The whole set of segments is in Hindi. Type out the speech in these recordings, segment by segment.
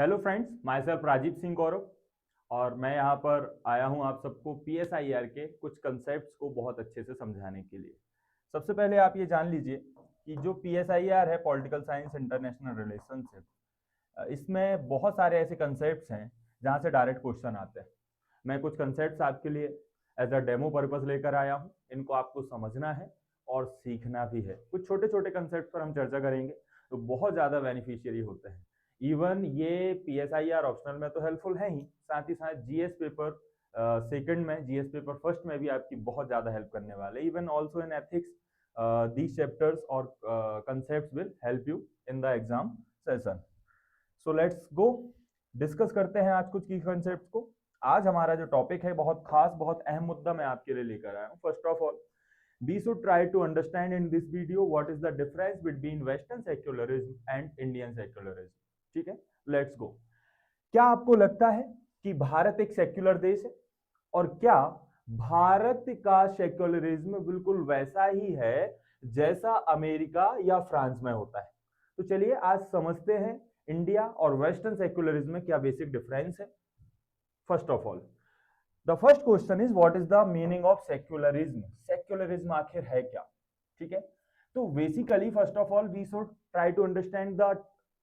Hello friends, myself Rajeev Singh Gaurav और मैं यहाँ पर आया हूँ आप सबको PSIR के कुछ कंसेप्ट्स को बहुत अच्छे से समझाने के लिए। सबसे पहले आप ये जान लीजिए कि जो PSIR है, पॉलिटिकल साइंस इंटरनेशनल रिलेशनशिप, इसमें बहुत सारे ऐसे कंसेप्ट्स हैं जहाँ से डायरेक्ट क्वेश्चन आते हैं। मैं कुछ कंसेप्ट्स आपके लिए एज अ डेमो पर्पस लेकर आया हूँ। इनको आपको समझना है और सीखना भी है। कुछ छोटे छोटे कंसेप्ट पर हम चर्चा करेंगे तो बहुत ज़्यादा बेनिफिशियरी होते हैं। इवन ये PSIR ऑप्शनल में तो हेल्पफुल है ही, साथ ही साथ GS पेपर सेकंड में, GS पेपर फर्स्ट में भी आपकी बहुत ज़्यादा हेल्प करने वाले। Even also in ethics these chapters or concepts will help you in the exam session. So let's go discuss करते हैं आज कुछ की कंसेप्ट को। आज हमारा जो टॉपिक है बहुत खास, बहुत अहम मुद्दा मैं आपके लिए लेकर आया हूँ। First of all, we should try to understand in this video what is the difference between western secularism and Indian secularism. ठीक है, लेट्स गो। क्या आपको लगता है कि भारत एक सेक्युलर देश है? और क्या भारत का सेक्युलरिज्म बिल्कुल वैसा ही है जैसा अमेरिका या फ्रांस में होता है? तो चलिए आज समझते हैं इंडिया और वेस्टर्न सेक्युलरिज्म में क्या बेसिक डिफरेंस है। First of all, the first question is what is the meaning of secularism? Secularism आखिर है क्या? ठीक है, तो basically first of all we should try to understand the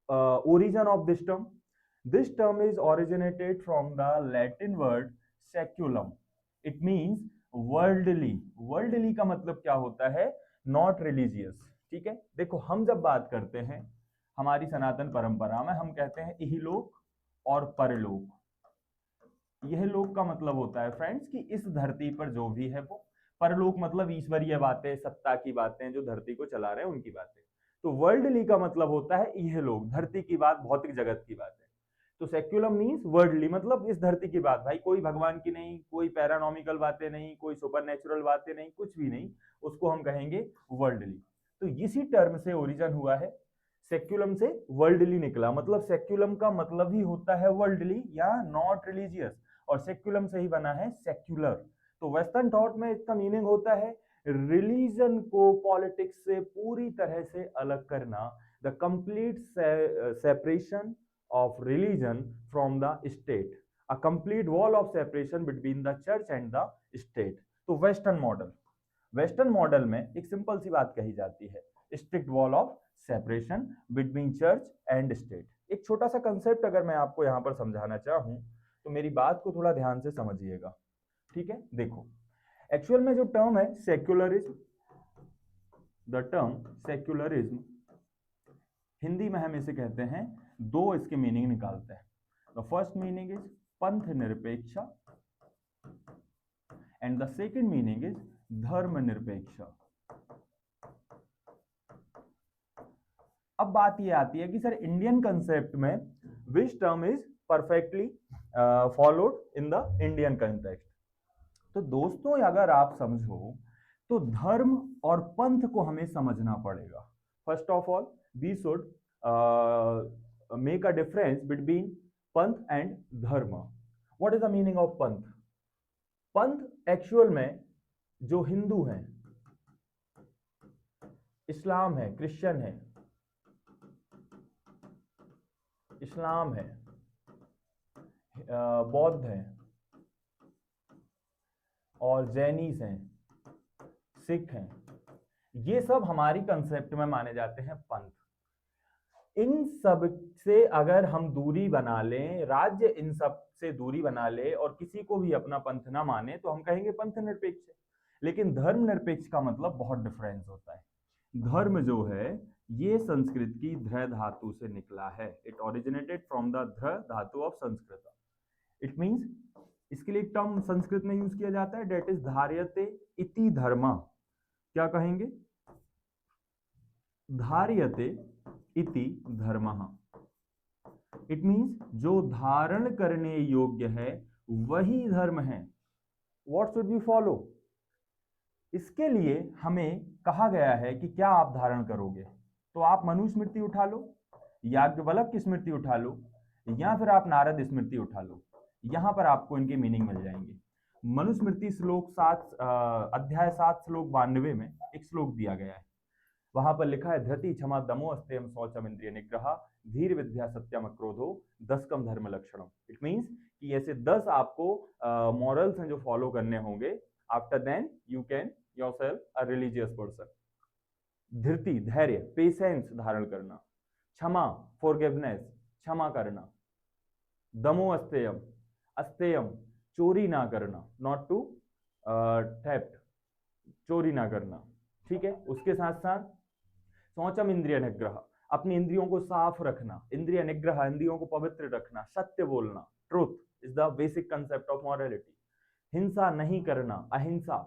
origin of this term. This term is originated from the Latin word seculum. It means worldly. Worldly का मतलब क्या होता है? Not religious. ठीक है, देखो हम जब बात करते हैं हमारी सनातन परंपरा में, हम कहते हैं इहलोक और परलोक। यह लोक का मतलब होता है फ्रेंड्स कि इस धरती पर जो भी है वो, परलोक मतलब ईश्वरीय बातें, सत्ता की बातें, जो धरती को चला रहे हैं उनकी बातें। तो वर्ल्डली का मतलब होता है यह लोग, धरती की बात, भौतिक जगत की बात है। तो सेक्युलम मींस वर्ल्डली, मतलब इस धरती की बात, भाई कोई भगवान की नहीं, कोई पैरानॉमिकल बातें नहीं, कोई सुपर नेचुरल बातें नहीं, कुछ भी नहीं, उसको हम कहेंगे वर्ल्डली। तो इसी टर्म से ओरिजिन हुआ है, सेक्युलम से वर्ल्डली निकला। मतलब सेक्युलम का मतलब ही होता है वर्ल्डली या नॉट रिलीजियस, और सेक्युलम से ही बना है सेक्युलर। तो वेस्टर्न थॉट में इसका मीनिंग होता है रिलीजन को पॉलिटिक्स से पूरी तरह से अलग करना, the complete separation of religion from the state, a complete wall of separation between the church and the state. तो वेस्टर्न मॉडल, वेस्टर्न मॉडल में एक सिंपल सी बात कही जाती है, strict wall of separation between church and state. एक छोटा सा कंसेप्ट अगर मैं आपको यहां पर समझाना चाहूं तो मेरी बात को थोड़ा ध्यान से समझिएगा। ठीक है, देखो एक्चुअल में जो टर्म है secularism, the term secularism, Hindi में हम इसे कहते हैं, दो इसके मीनिंग निकालते हैं। द फर्स्ट मीनिंग इज पंथ निरपेक्ष and the second meaning is धर्म निरपेक्ष। अब बात ये आती है कि सर इंडियन कंसेप्ट में which term is perfectly followed in the Indian context? तो दोस्तों अगर आप समझो तो धर्म और पंथ को हमें समझना पड़ेगा। First of all we should make a difference between panth and dharma. What is the meaning of panth? पंथ एक्चुअल में जो हिंदू हैं, इस्लाम है, क्रिश्चियन है, इस्लाम है, बौद्ध है और जैनीस हैं, सिख हैं, ये सब हमारी कंसेप्ट में माने जाते हैं पंथ। इन सब से अगर हम दूरी बना लें, राज्य इन सब से दूरी बना ले और किसी को भी अपना पंथ ना माने, तो हम कहेंगे पंथ निरपेक्ष है। लेकिन धर्म निरपेक्ष का मतलब बहुत डिफरेंस होता है। धर्म जो है ये संस्कृत की ध्र धातु से निकला है। इट ओरिजिनेटेड फ्रॉम द ध्र धातु ऑफ संस्कृत। इट मींस, इसके लिए एक टर्म संस्कृत में यूज किया जाता है, डेट इज धार्यते इति धर्म। क्या कहेंगे? धार्यते इति धर्मः। इट मींस जो धारण करने योग्य है वही धर्म है। What should we follow? इसके लिए हमें कहा गया है कि क्या आप धारण करोगे, तो आप मनुस्मृति उठा लो, याज्ञवल्क्य की स्मृति उठा लो, या फिर आप नारद स्मृति उठा लो। यहां पर आपको इनके मीनिंग मिल जाएंगे। मनुस्मृति श्लोक 7 अध्याय 7 श्लोक 92 में एक श्लोक दिया गया है, वहां पर लिखा है धृति क्षमा दमो अस्तेयम शौचम इंद्रिय निग्रह धीर विद्या सत्यम अक्रोधो 10 कम धर्म लक्षणम। इट मीन्स कि ऐसे 10 आपको मॉरल्स हैं जो फॉलो करने होंगे। After then you can yourself a religious person. धृति धैर्य, पेशेंस धारण करना। क्षमा फॉरगिवनेस, क्षमा करना। दमो अस्तेयम, अस्तेयम चोरी ना करना, नॉट टू थेफ्ट, चोरी ना करना, ठीक है। उसके साथ साथ शौचम इंद्रिय निग्रह, अपनी इंद्रियों को साफ रखना। इंद्रिय निग्रह, इंद्रियों को पवित्र रखना। सत्य बोलना, truth is the basic concept of morality. हिंसा नहीं करना, अहिंसा,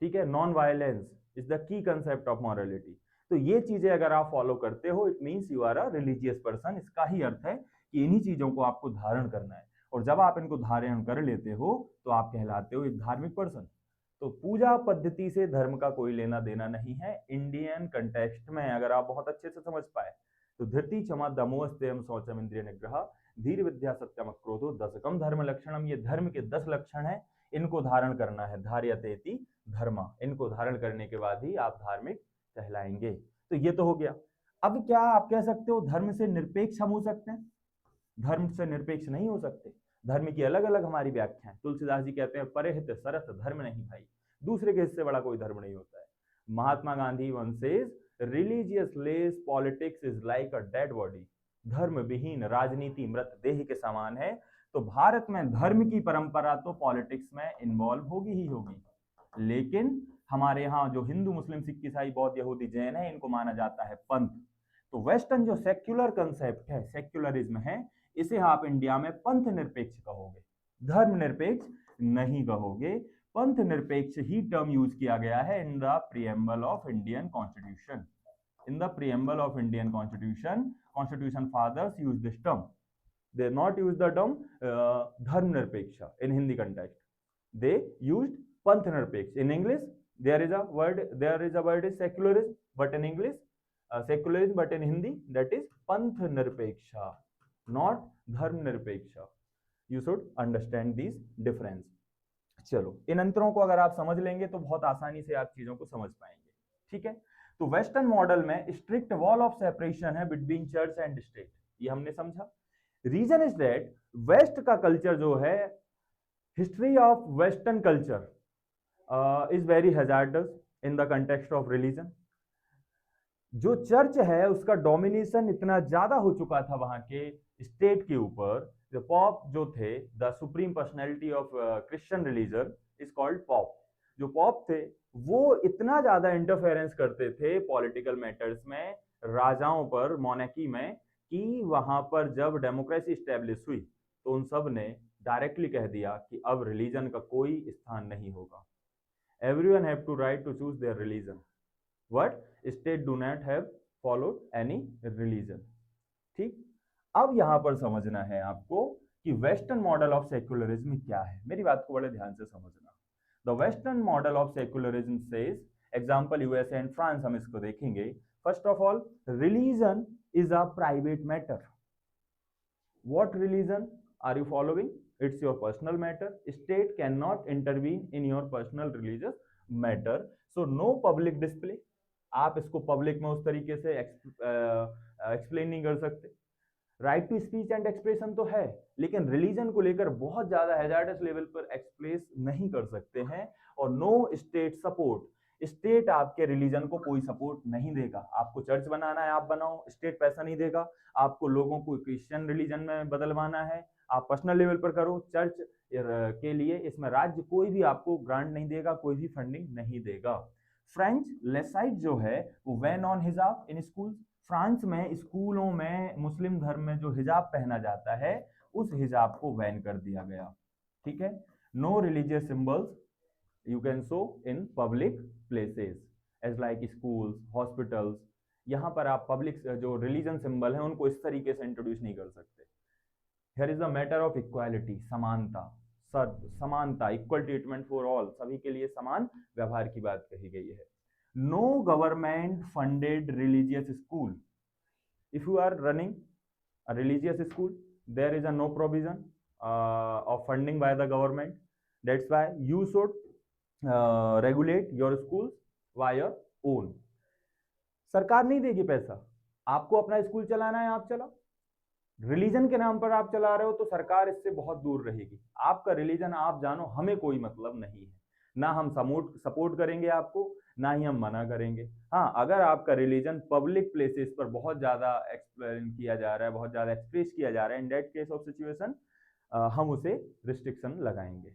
ठीक है। Non violence is the key concept of morality. तो ये चीजें अगर आप फॉलो करते हो, it means you are a religious person. इसका ही अर्थ है कि इन्हीं चीजों को आपको धारण करना है, और जब आप इनको धारण कर लेते हो तो आप कहलाते हो एक धार्मिक पर्सन। तो पूजा पद्धति से धर्म का कोई लेना देना नहीं है इंडियन कंटेक्स्ट में, अगर आप बहुत अच्छे से समझ पाए तो। धृति क्षमा दमो अस्तेयम शौचम इंद्रिय निग्रह धीर विद्या सत्यम अक्रोधो 10 कम धर्म लक्षणम। ये धर्म के 10 लक्षण है, इनको धारण करना है। धार्यतेति धर्मा, इनको धारण करने के बाद ही आप धार्मिक कहलाएंगे। तो ये तो हो गया। अब क्या आप कह सकते हो धर्म से निरपेक्ष हम हो सकते हैं? धर्म से निरपेक्ष नहीं हो सकते। धर्म की अलग अलग हमारी व्याख्या है। तुलसीदास जी कहते हैं परहित सरस धर्म नहीं भाई, दूसरे के हिस्से बड़ा कोई धर्म नहीं होता है। Mahatma Gandhi one says religious less politics is like a dead body. धर्म विहीन राजनीति मृत देह के समान है। तो भारत में धर्म की परंपरा तो पॉलिटिक्स में इन्वॉल्व होगी ही होगी, लेकिन हमारे यहाँ जो हिंदू मुस्लिम सिख ईसाई बौद्ध यहूदी जैन है, इनको माना जाता है पंथ। तो वेस्टर्न जो सेक्युलर कंसेप्ट है, सेक्युलरिज्म है, इसे आप इंडिया में पंथ निरपेक्ष कहोगे, धर्म निरपेक्ष नहीं कहोगे। पंथ निरपेक्ष ही टर्म यूज किया गया है in the preamble of Indian constitution. In the preamble of Indian constitution, constitution fathers use this term. They not use the term dharma nirpeksh in Hindi context, they used panth nirpeksh. In English there is a word is secularism, but in English secularism, but in Hindi that is panth nirpeksha, not dharm nirpeksha. You should understand these difference. चलो, इन अंतरों को अगर आप समझ लेंगे तो बहुत आसानी से आप चीजों को समझ पाएंगे, ठीक है। तो वेस्टर्न मॉडल में स्ट्रिक्ट वॉल ऑफ सेपरेशन है बिटवीन चर्च एंड स्टेट, ये हमने समझा। रीजन इज दैट वेस्ट का कल्चर जो है, history of western culture is very hazardous in the context of religion. जो चर्च है उसका डोमिनेशन इतना ज्यादा हो चुका था वहां के स्टेट के ऊपर। जो पॉप जो थे, the supreme personality of Christian religion is called pop. जो पॉप थे वो इतना ज्यादा इंटरफेरेंस करते थे पॉलिटिकल मैटर्स में, राजाओं पर, मोनेकी में, कि वहां पर जब डेमोक्रेसी स्टैब्लिश हुई तो उन सब ने डायरेक्टली कह दिया कि अब रिलीजन का कोई स्थान नहीं होगा। Everyone have to right to choose their religion. What? State do not have followed any religion. ठीक। अब यहां पर समझना है आपको कि वेस्टर्न मॉडल ऑफ सेक्युलरिज्म क्या है। मेरी बात को बड़े ध्यान से समझना। The western model of secularism says, example USA and France, हम इसको देखेंगे। First of all, religion is a private matter. What religion are you following? It's your personal matter. State cannot intervene in your personal religious matter. So no public display. आप इसको पब्लिक में उस तरीके से एक्सप्लेन नहीं कर सकते। Right to speech and expression तो है, लेकिन रिलीजन को लेकर बहुत ज्यादा हैजार्डस लेवल पर एक्सप्रेस नहीं कर सकते हैं। और नो स्टेट सपोर्ट, स्टेट आपके रिलीजन को कोई सपोर्ट नहीं देगा। आपको चर्च बनाना है, आप बनाओ, स्टेट पैसा नहीं देगा। आपको लोगों को क्रिश्चियन रिलीजन में बदलवाना है, आप पर्सनल लेवल पर करो। चर्च के लिए इसमें राज्य कोई भी आपको ग्रांट नहीं देगा, कोई भी फंडिंग नहीं देगा। फ्रेंच लेसाइट जो है वो वैन ऑन हिजाब इन स्कूल। फ्रांस में स्कूलों में मुस्लिम धर्म में जो हिजाब पहना जाता है उस हिजाब को बैन कर दिया गया, ठीक है। No religious symbols you can show in public places as like schools, hospitals. यहाँ पर आप पब्लिक जो रिलीजन सिंबल है उनको इस तरीके से इंट्रोड्यूस नहीं कर सकते। Here is a matter of equality, समानता, समानता, इक्वल ट्रीटमेंट फॉर ऑल, सभी के लिए समान व्यवहार की बात कही गई है। No government funded religious school. If you are running a religious school, there is a no provision of funding by the government. That's why you should regulate your schools by your own. सरकार नहीं देगी पैसा, आपको अपना स्कूल चलाना है, आप चलाओ। रिलीजन के नाम पर आप चला रहे हो तो सरकार इससे बहुत दूर रहेगी। आपका रिलीजन आप जानो, हमें कोई मतलब नहीं है, ना हम सपोर्ट करेंगे आपको, ना ही हम मना करेंगे। हाँ, अगर आपका रिलीजन पब्लिक प्लेसेस पर बहुत ज्यादा एक्सप्लेन किया जा रहा है, बहुत ज्यादा एक्सप्रेस किया जा रहा है, in that case of situation हम उसे रिस्ट्रिक्शन लगाएंगे।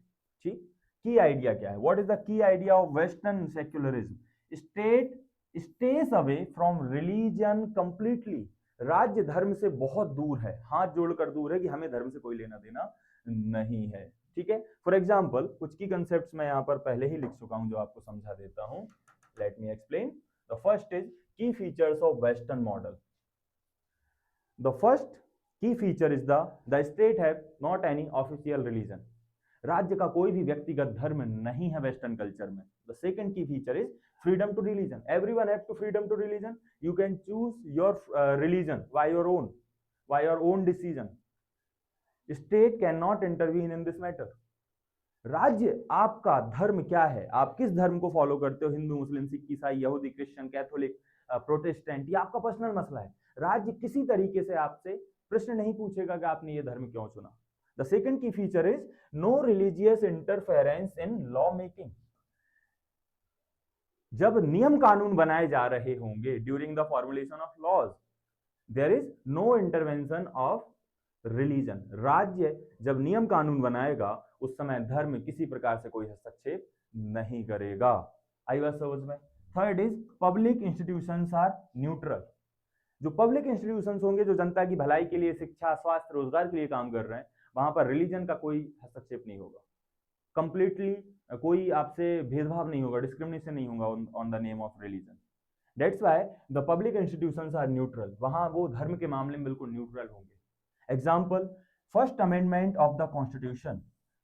ठीक, की आइडिया क्या है? What is the key idea of western secularism? State stays away from religion completely. राज्य धर्म से बहुत दूर है, हाथ जोड़कर दूर है कि हमें धर्म से कोई लेना देना नहीं है। ठीक है, फॉर एग्जाम्पल कुछ की कंसेप्ट मैं यहाँ पर पहले ही लिख चुका हूं जो आपको समझा देता हूं। Let me explain. The first is key features of western model. The first key feature is the state have not any official religion. राज्य का कोई भी व्यक्तिगत धर्म नहीं है वेस्टर्न कल्चर में। The second key feature is freedom to religion. Everyone have to freedom to religion. You can choose your religion by your own decision. State cannot intervene in this matter. राज्य, आपका धर्म क्या है, आप किस धर्म को फॉलो करते हो, हिंदू, मुस्लिम, सिख, ईसाई, यहूदी, क्रिश्चियन, कैथोलिक, प्रोटेस्टेंट, ये आपका पर्सनल मसला है। राज्य किसी तरीके से आपसे प्रश्न नहीं पूछेगा कि आपने ये धर्म क्यों चुना। The second key feature is no religious interference in law making. जब नियम कानून बनाए जा रहे होंगे during the formulation of laws, there is no intervention of religion. राज्य जब नियम कानून बनाएगा उस समय धर्म किसी प्रकार से कोई हस्तक्षेप नहीं करेगा। आई बात समझ में? Third is public institutions are neutral. जो पब्लिक इंस्टीट्यूशंस होंगे, जो जनता की भलाई के लिए, शिक्षा, स्वास्थ्य, रोजगार के लिए काम कर रहे हैं, वहां पर रिलीजन का कोई हस्तक्षेप नहीं होगा। कंप्लीटली कोई आपसे भेदभाव नहीं होगा, डिस्क्रिमिनेशन नहीं होगा on the name of religion. That's why the public institutions are neutral. वहां वो धर्म के मामले में बिल्कुल न्यूट्रल होंगे। Example, first amendment of the constitution,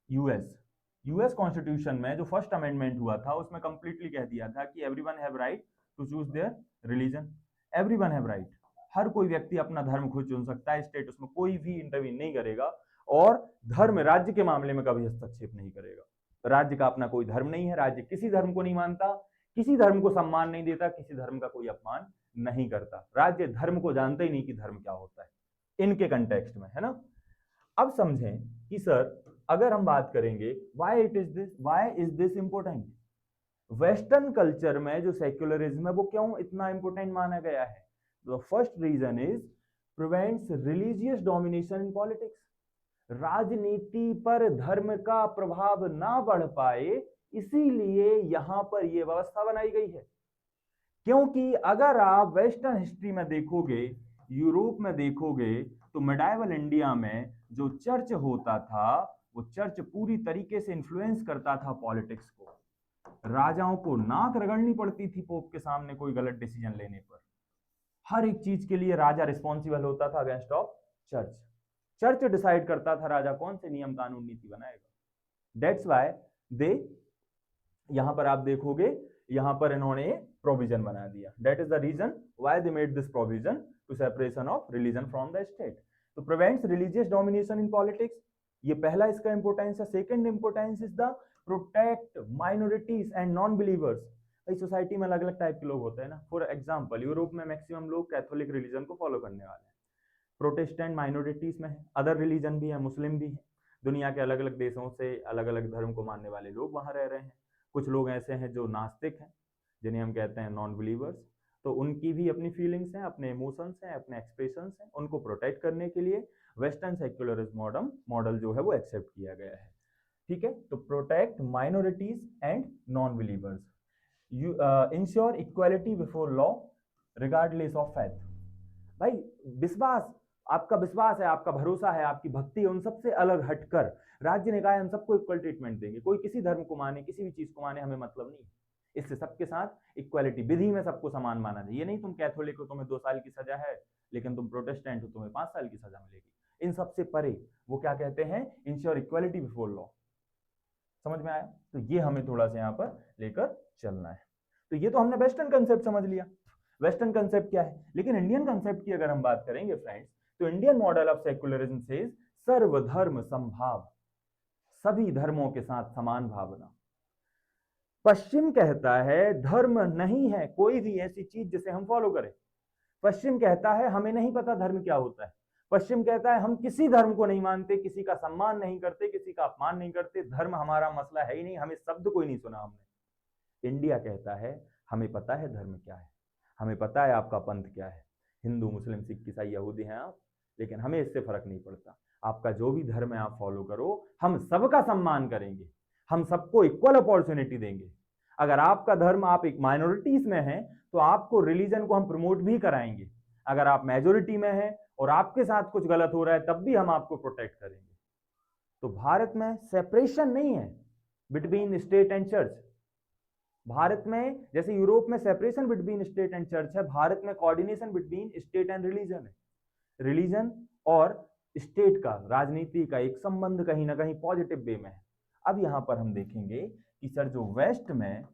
US constitution में जो फर्स्ट अमेंडमेंट हुआ था उसमें कंप्लीटली कह दिया था कि everyone have right to choose their religion. Everyone have right, हर कोई व्यक्ति अपना धर्म खुद चुन सकता है, स्टेट उसमें कोई भी इंटरवीन नहीं करेगा, और धर्म राज्य के मामले में कभी हस्तक्षेप नहीं करेगा। राज्य का अपना कोई धर्म नहीं है, राज्य किसी धर्म को नहीं मानता, किसी धर्म को सम्मान नहीं देता, किसी धर्म का कोई अपमान नहीं करता। राज्य धर्म को जानता ही नहीं कि धर्म क्या होता है इनके कंटेक्स्ट में, है ना। अब समझें कि सर अगर हम बात करेंगे why is this important, western culture में जो सेक्युलरिज्म है वो क्यों इतना इंपॉर्टेंट माना गया है? The first reason is prevents religious domination in politics. राजनीति पर धर्म का प्रभाव ना बढ़ पाए, इसीलिए यहां पर यह व्यवस्था बनाई गई है। क्योंकि अगर आप वेस्टर्न हिस्ट्री में देखोगे, यूरोप में देखोगे, तो मिडाइवल इंडिया में जो चर्च होता था वो चर्च पूरी तरीके से इन्फ्लुएंस करता था पॉलिटिक्स को। राजाओं को नाक रगड़नी पड़ती थी पोप के सामने कोई गलत डिसीजन लेने पर। हर एक चीज के लिए राजा रिस्पॉन्सिबल होता था against of church. Church decide करता था राजा कौन से नियम कानून नीति बनाएगा। दैट्स व्हाई दे, यहां पर आप देखोगे यहां पर इन्होंने प्रोविजन बना दिया। That is the reason why they made this provision to separation of religion from the state, to prevents religious domination in politics. ये पहला इसका इंपोर्टेंस है। Second importance is the protect minorities and non believers. भाई सोसाइटी में अलग अलग टाइप के लोग होते हैं ना। फॉर एग्जांपल यूरोप में मैक्सिमम लोग कैथोलिक रिलीजन को फॉलो करने वाले हैं, प्रोटेस्टेंट माइनॉरिटीज में है, अदर रिलीजन भी है, मुस्लिम भी है। दुनिया के अलग अलग देशों से अलग अलग धर्म को मानने वाले लोग वहां रह रहे हैं। कुछ लोग ऐसे हैं जो नास्तिक हैं, जिन्हें हम कहते हैं नॉन बिलीवर्स। तो उनकी भी अपनी फीलिंग्स हैं, अपने इमोशंस हैं, अपने एक्सप्रेशंस हैं। उनको प्रोटेक्ट करने के लिए वेस्टर्न सेक्युलरिज्म मॉडल जो है वो एक्सेप्ट किया गया है। ठीक है, तो protect minorities and non believers, ensure equality before law regardless of faith. भाई विश्वास, आपका विश्वास है, आपका भरोसा है, आपकी भक्ति है, उन सबसे अलग हटकर राज्य ने कहा हम सबको इक्वल ट्रीटमेंट देंगे। कोई किसी धर्म को माने, किसी भी चीज को माने, हमें मतलब नहीं। इससे सबके साथ इक्वालिटी, विधि में सबको समान माना जाए। ये नहीं तुम कैथोलिक हो तुम्हें 2 साल की सजा है, लेकिन तुम प्रोटेस्टेंट हो तुम्हें 5 साल की सजा मिलेगी। इन सबसे परे वो क्या कहते हैं, इंश्योर इक्वालिटी बिफोर लॉ। समझ में आया? तो ये हमें थोड़ा सा यहाँ पर लेकर चलना है। तो ये तो हमने वेस्टर्न कंसेप्ट समझ लिया, वेस्टर्न कंसेप्ट क्या है। लेकिन इंडियन कंसेप्ट की अगर हम बात करेंगे फ्रेंड्स, तो Indian model of secularism says सर्वधर्म समभाव, सभी धर्मों के साथ समान भावना। पश्चिम कहता है धर्म नहीं है कोई भी ऐसी चीज जिसे हम फॉलो करें। पश्चिम कहता है हमें नहीं पता धर्म क्या होता है। पश्चिम कहता है हम किसी धर्म को नहीं मानते, किसी का सम्मान नहीं करते, किसी का अपमान नहीं करते, धर्म हमारा मसला है ही नहीं, हमें शब्द कोई नहीं सुना हमने। इंडिया कहता है हमें पता है धर्म क्या है, हमें पता है आपका पंथ क्या है, हिंदू मुस्लिम सिख ईसाई यहूदी हैं आप, लेकिन हमें इससे फर्क नहीं पड़ता, आपका जो भी धर्म है आप फॉलो करो, हम सबका सम्मान करेंगे, हम सबको इक्वल अपॉर्चुनिटी देंगे। अगर आपका धर्म आप एक माइनॉरिटीज में हैं तो आपको रिलीजन को हम प्रमोट भी कराएंगे, अगर आप मेजोरिटी में हैं और आपके साथ कुछ गलत हो रहा है तब भी हम आपको प्रोटेक्ट करेंगे। तो भारत में सेपरेशन नहीं है between state and church. Bharat में जैसे यूरोप में separation between state and church है, भारत में coordination between state and religion है। रिलीजन और स्टेट का, राजनीति का एक संबंध कहीं ना कहीं पॉजिटिव वे में है। अब यहां पर हम देखेंगे कि सर जो वेस्ट में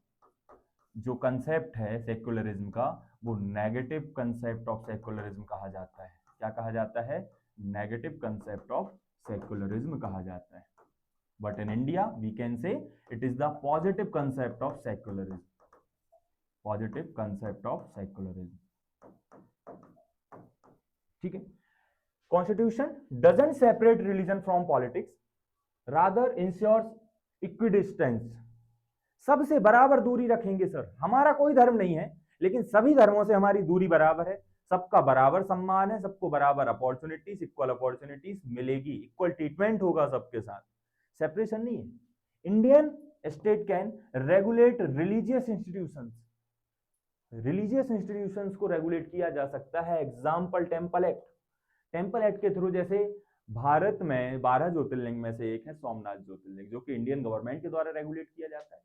जो कंसेप्ट है सेक्युलरिज्म का, वो नेगेटिव कंसेप्ट ऑफ सेक्युलरिज्म कहा जाता है। क्या कहा जाता है? नेगेटिव कंसेप्ट ऑफ सेक्युलरिज्म कहा जाता है। But in India we can say it is the positive concept of secularism. Positive concept of secularism. ठीक है। Constitution doesn't separate religion from politics, rather ensures equidistance. सबसे बराबर दूरी रखेंगे सर, हमारा कोई धर्म नहीं है लेकिन सभी धर्मों से हमारी दूरी बराबर है, सबका बराबर सम्मान है, सबको बराबर अपॉर्चुनिटीज, इक्वल अपॉर्चुनिटीज मिलेगी, इक्वल ट्रीटमेंट होगा सबके साथ, सेपरेशन नहीं है। Indian state can regulate religious institutions, religious institutions को रेगुलेट किया जा सकता है। Example temple act. Temple act के थ्रू जैसे भारत में 12 ज्योतिर्लिंग में से एक है सोमनाथ ज्योतिर्लिंग, जो कि इंडियन गवर्नमेंट के द्वारा रेगुलेट किया जाता है।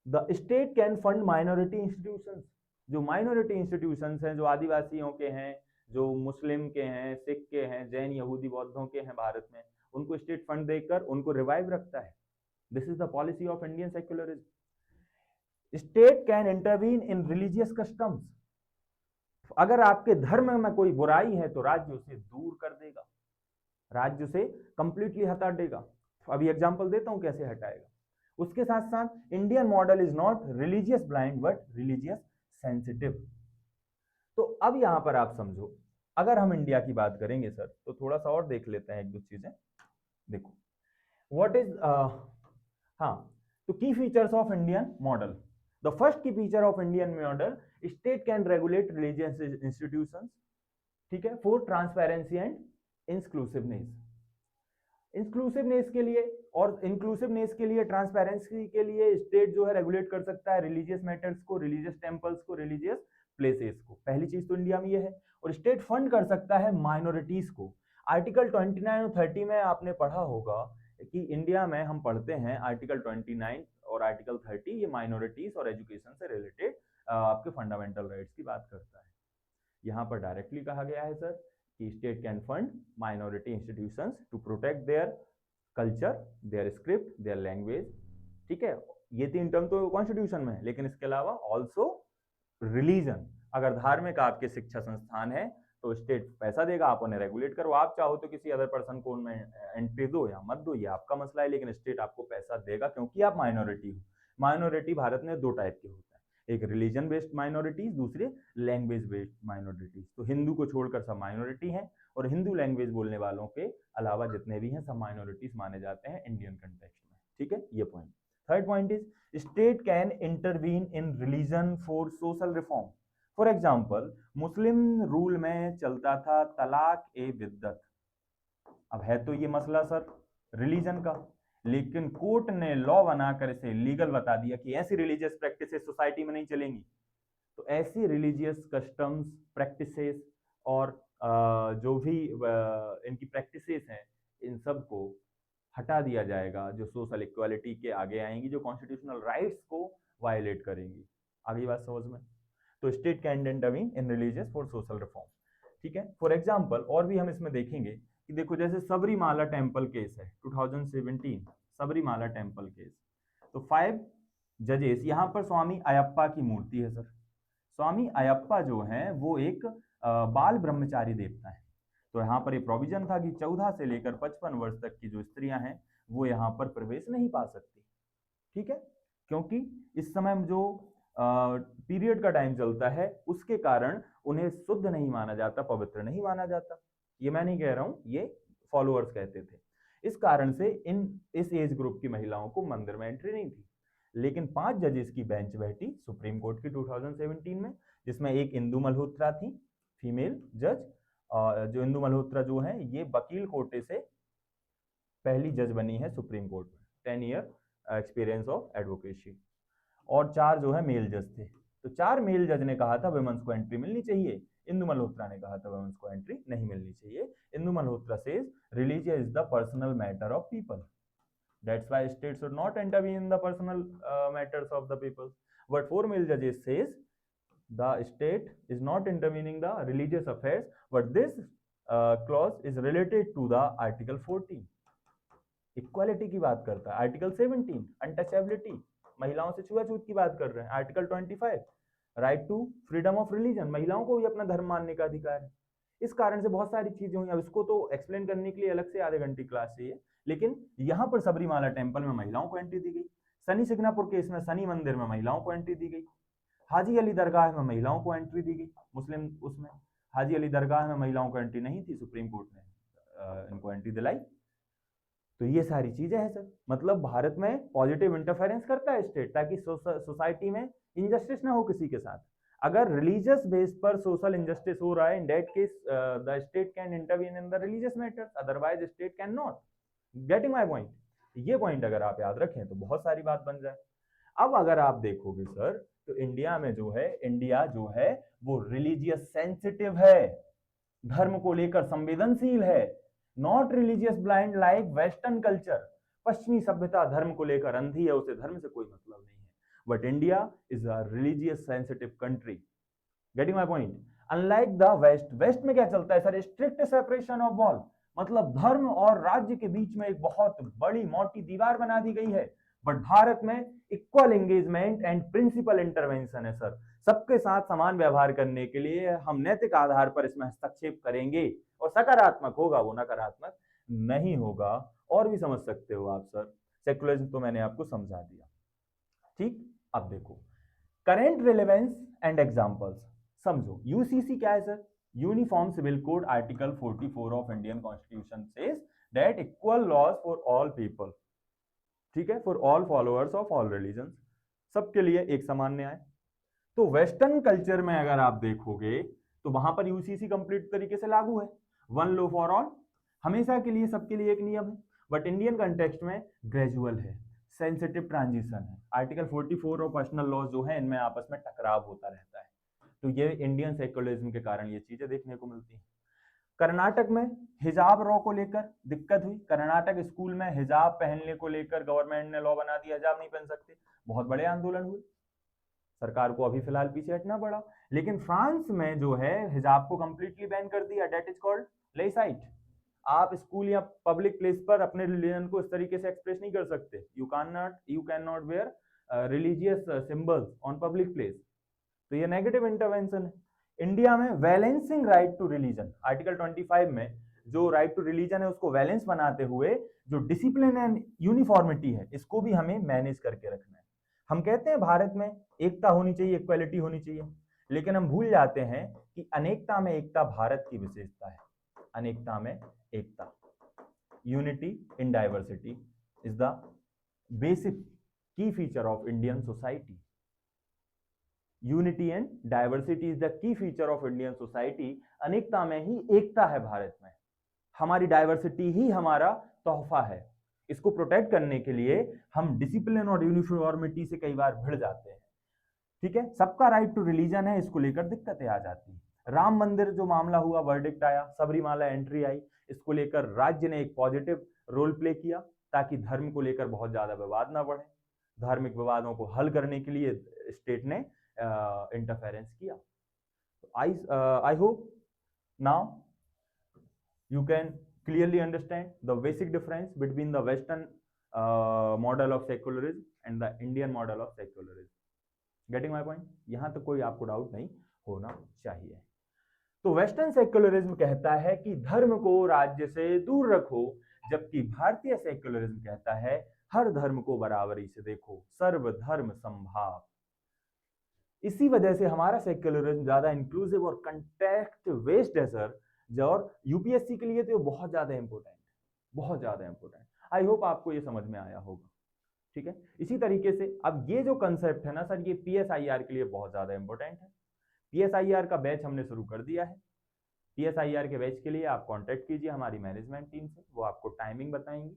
The state can fund minority institutions, जो माइनॉरिटी इंस्टीट्यूशंस हैं, जो आदिवासियों के हैं, जो मुस्लिम के हैं, सिख के हैं, जैन यहूदी बौद्धों के हैं भारत में, उनको स्टेट फंड देकर उनको रिवाइव रखता है। This is the policy of Indian secularism. State can intervene in religious customs, अगर आपके धर्म में कोई बुराई है तो राज्य उसे दूर कर देगा, राज्य उसे कंप्लीटली हटा देगा। अभी एग्जांपल देता हूं कैसे हटाएगा। उसके साथ साथ Indian model is not religious blind but religious sensitive. तो अब यहां पर आप समझो, अगर हम इंडिया की बात करेंगे सर तो थोड़ा सा और देख लेते हैं एक दो चीजें। देखो व्हाट इज हाँ, तो key features of Indian model. The first key feature of Indian model, state can regulate religious institutions, ठीक है, for transparency and inclusiveness. Inclusiveness के लिए और इंक्लूसिवनेस के लिए, ट्रांसपेरेंसी के लिए स्टेट जो है रेगुलेट कर सकता है रिलीजियस मैटर्स को, रिलीजियस टेम्पल्स को, रिलीजियस प्लेसेस को। पहली चीज तो इंडिया में ये है। और स्टेट फंड कर सकता है माइनॉरिटीज को। आर्टिकल 29 और 30 में आपने पढ़ा होगा कि इंडिया में हम पढ़ते हैं आर्टिकल 29 और आर्टिकल 30, ये माइनॉरिटीज और एजुकेशन से रिलेटेड आपके फंडामेंटल राइट्स की बात करता है। यहाँ पर डायरेक्टली कहा गया है सर कि state can fund minority institutions to protect their culture, their script, their language. ठीक है, ये 3 टर्म तो कॉन्स्टिट्यूशन में है, लेकिन इसके अलावा ऑल्सो रिलीजन। अगर धार्मिक आपके शिक्षा संस्थान है तो स्टेट पैसा देगा, आप उन्हें रेगुलेट करो। आप चाहो तो किसी अदर पर्सन को उनमें एंट्री दो या मत दो, ये आपका मसला है, लेकिन स्टेट आपको पैसा देगा क्योंकि आप माइनॉरिटी हो। माइनॉरिटी भारत में 2 टाइप के होते हैं, एक रिलीजन बेस्ड माइनॉरिटीज, दूसरे लैंग्वेज बेस्ड माइनॉरिटीज। तो हिंदू को छोड़कर सब माइनॉरिटी हैं, और हिंदू लैंग्वेज बोलने वालों के अलावा जितने भी हैं सब माइनॉरिटीज माने जाते हैं इंडियन कंटेक्स्ट में। ठीक है, ये point. Third point is state can intervene in religion for social reform. For example, Muslim rule में चलता था तलाक ए बिद्दत। अब है तो ये मसला सर रिलीजन का, लेकिन कोर्ट ने लॉ बनाकर इसे लीगल बता दिया कि ऐसी रिलीजियस प्रैक्टिसेस सोसाइटी में नहीं चलेंगी। तो ऐसी रिलीजियस कस्टम्स, प्रैक्टिसेस और जो भी इनकी प्रैक्टिसेस हैं, इन सब को हटा दिया जाएगा जो सोशल इक्वालिटी के आगे आएंगी, जो कॉन्स्टिट्यूशनल राइट्स को वायलेट करेंगी। आगे बात समझ में? तो state can intervene in religious for social reform. ठीक है, फॉर एग्जांपल और भी हम इसमें देखेंगे कि देखो जैसे सबरीमाला टेम्पल केस है 2017, सबरीमाला टेम्पल केस। तो 5 जजेस, यहाँ पर स्वामी अयप्पा की मूर्ति है सर। स्वामी अयप्पा जो है वो एक बाल ब्रह्मचारी देवता है। तो यहाँ पर एक प्रोविजन था कि 14 से लेकर 55 वर्ष तक की जो स्त्रियां हैं वो यहाँ पर प्रवेश नहीं पा सकती। ठीक है, क्योंकि इस समय जो पीरियड का टाइम चलता है उसके कारण उन्हें शुद्ध नहीं माना जाता, पवित्र नहीं माना जाता। ये मैं नहीं कह रहा हूं, ये फॉलोअर्स कहते थे। इस कारण से इस एज ग्रुप की महिलाओं को मंदिर में एंट्री नहीं थी। लेकिन 5 जजेस की बेंच बैठी सुप्रीम कोर्ट की 2017 में, जिसमें एक इंदु मल्होत्रा थी, फीमेल जज। जो इंदु मल्होत्रा जो है ये वकील कोटे से पहली जज बनी है सुप्रीम कोर्ट में, 10 ईयर एक्सपीरियंस ऑफ एडवोकेसी। और 4 जो है मेल जज थे। तो 4 मेल जज ने कहा था वुमेन्स को एंट्री मिलनी चाहिए, इंदु मल्होत्रा ने कहा था वुमेन्स को एंट्री नहीं मिलनी चाहिए। Indu Malhotra says religious is the personal matter of people, that's why state should not intervene in the personal matters of the people. But 4 male judges says the state is not intervening the religious affairs, but this clause is related to the article 14, equality की बात करता है। आर्टिकल 17 अनटचेबिलिटी, महिलाओं से छुआछूत की बात कर रहे हैं। Article 25 right to freedom of religion, महिलाओं को भी अपना धर्म मानने का अधिकार है। इस कारण से बहुत सारी चीजें हुई। अब इसको तो एक्सप्लेन करने के लिए अलग से आधे घंटे क्लास चाहिए, लेकिन यहाँ पर सबरीमाला टेम्पल में महिलाओं को एंट्री दी गई। शनि सिग्नापुर केस में शनि मंदिर में महिलाओं को एंट्री दी गई। हाजी अली दरगाह में महिलाओं को एंट्री दी गई, मुस्लिम उसमें हाजी अली दरगाह में महिलाओं को एंट्री नहीं थी, सुप्रीम कोर्ट ने इनको एंट्री दिलाई। तो ये सारी चीजें हैं सर, मतलब भारत में पॉजिटिव इंटरफेरेंस करता है स्टेट, ताकि सोसाइटी में इनजस्टिस ना हो किसी के साथ। अगर रिलीजियस बेस पर सोशल इनजस्टिस हो रहा है, in that case the state can intervene in the religious matters, otherwise state can not. Getting my point? ये पॉइंट अगर आप याद रखें तो बहुत सारी बात बन जाए। अब अगर आप देखोगे सर तो इंडिया में जो है, इंडिया जो है वो रिलीजियस सेंसिटिव है, धर्म को लेकर संवेदनशील है, not religious blind like western culture. पश्चिमी सभ्यता धर्म को लेकर अंधी है, उसे धर्म से कोई मतलब नहीं है। But India is a religious sensitive country. Getting my point? Unlike the west, west में क्या चलता है sir? Strict separation of wall, मतलब धर्म और राज्य के बीच में एक बहुत बड़ी मोटी दीवार बना दी गई है। बट भारत में equal engagement and principle intervention है सर। सबके साथ समान व्यवहार करने के लिए हम नैतिक आधार पर इसमें हस्तक्षेप करेंगे, और सकारात्मक होगा, वो नकारात्मक नहीं होगा। और भी समझ सकते हो आप सर, सेकुलरिज्म तो मैंने आपको समझा दिया। ठीक, अब देखो करेंट रिलेवेंस एंड एग्जांपल्स समझो। यूसीसी क्या है sir? Uniform civil code article 44 of Indian constitution says that equal laws for all people, ठीक है, for all followers of all religion, सबके लिए एक समान न्याय। तो वेस्टर्न कल्चर में अगर आप देखोगे तो वहां पर यूसीसी कंप्लीट तरीके से लागू है, वन लॉ फॉर ऑल, हमेशा के लिए सबके लिए एक नियम है। बट इंडियन कंटेक्स्ट में ग्रेजुअल है, सेंसिटिव ट्रांजिशन है। आर्टिकल 44 और पर्सनल लॉज जो है इनमें आपस में टकराव होता रहता है। तो ये इंडियन सेक्युलरिज्म के कारण ये चीजें देखने को मिलती हैं। कर्नाटक में हिजाब लॉ को लेकर दिक्कत हुई। कर्नाटक स्कूल में हिजाब पहनने को लेकर गवर्नमेंट ने लॉ बना दिया, हिजाब नहीं पहन सकते, बहुत बड़े आंदोलन हुए, सरकार को अभी फिलहाल पीछे हटना पड़ा। लेकिन फ्रांस में जो है हिजाब को कंप्लीटली बैन कर दिया, दैट इज कॉल्ड लेसाइट। आप स्कूल या पब्लिक प्लेस पर अपने रिलीजन को इस तरीके से एक्सप्रेस नहीं कर सकते। You can not wear religious symbols on public place. तो ये नेगेटिव इंटरवेंशन है। इंडिया में balancing right to religion, article 25 में जो राइट टू रिलीजन है उसको बैलेंस बनाते हुए जो डिसिप्लिन एंड यूनिफॉर्मिटी है इसको भी हमें मैनेज करके रखना है। हम कहते हैं भारत में एकता होनी चाहिए, इक्वालिटी होनी चाहिए, लेकिन हम भूल जाते हैं कि अनेकता में एकता भारत की विशेषता है। अनेकता में एकता, unity in diversity is the basic key feature of Indian society. Unity and diversity is the key feature of Indian society. अनेकता में ही एकता है भारत में, हमारी डाइवर्सिटी ही हमारा तोहफा है। इसको प्रोटेक्ट करने के लिए हम डिसिप्लिन और यूनिफॉर्मिटी से कई बार भिड़ जाते हैं। ठीक है, सबका राइट टू रिलीजन है, इसको लेकर दिक्कतें आ जाती हैं। राम मंदिर जो मामला हुआ, वर्डिक्ट आया, सबरीमाला एंट्री आई, इसको लेकर राज्य ने एक पॉजिटिव रोल प्ले किया ताकि धर्म को लेकर बहुत ज्यादा विवाद ना बढ़े। धार्मिक विवादों को हल करने के लिए स्टेट ने इंटरफेरेंस किया। I hope now you can clearly understand the basic difference between the Western model of secularism and the Indian model of secularism. Getting my point? यहाँ तक कोई आपको डाउट नहीं होना चाहिए। तो वेस्टर्न सेक्युलरिज्म कहता है कि धर्म को राज्य से दूर रखो, जबकि भारतीय सेक्युलरिज्म कहता है हर धर्म को बराबरी से देखो, सर्वधर्म समभाव। इसी वजह से हमारा सेक्युलरिज्म ज्यादा इंक्लूसिव और कंटेक्ट बेस्ड है सर। और यूपीएससी के लिए तो ये बहुत ज्यादा इंपॉर्टेंट है, बहुत ज्यादा इंपॉर्टेंट। आई होप आपको ये समझ में आया होगा। ठीक है, इसी तरीके से अब ये जो कंसेप्ट है ना सर, ये पीएसआईआर के लिए बहुत ज्यादा इंपॉर्टेंट है। पीएसआईआर का बैच हमने शुरू कर दिया है। पीएसआईआर के बैच के लिए आप कांटेक्ट कीजिए हमारी मैनेजमेंट टीम से, वो आपको टाइमिंग बताएंगी।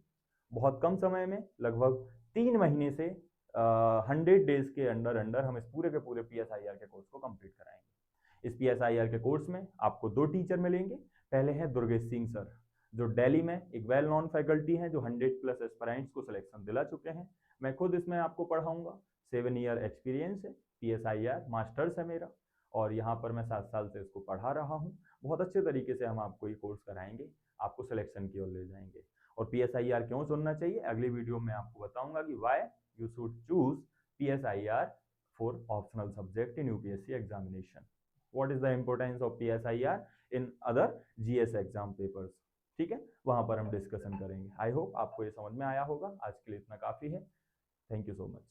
बहुत कम समय में, लगभग 3 महीने से 100 डेज के अंडर अंडर हम इस पूरे के पूरे पीएसआईआर के कोर्स को कंप्लीट कराएंगे। इस पीएसआईआर के कोर्स में आपको 2 टीचर मिलेंगे। पहले हैं दुर्गेश सिंह सर, जो दिल्ली में एक वेल नॉन फैकल्टी हैं, जो 100+ एस्पिरेंट्स को सिलेक्शन दिला चुके हैं। मैं खुद इसमें आपको पढ़ाऊंगा, 7 ईयर एक्सपीरियंस है, पीएसआईआर मास्टर्स है मेरा, और यहाँ पर मैं 7 साल से इसको पढ़ा रहा हूँ। बहुत अच्छे तरीके से हम आपको ये कोर्स कराएंगे, आपको सिलेक्शन की ओर ले जाएंगे। और पीएसआईआर क्यों चुनना चाहिए, अगली वीडियो में आपको बताऊंगा कि why you should choose PSIR for optional subject in UPSC examination. What is the importance of PSIR in other GS exam papers. ठीक है, वहां पर हम डिस्कशन करेंगे। आई होप आपको ये समझ में आया होगा। आज के लिए इतना काफी है। Thank you so much.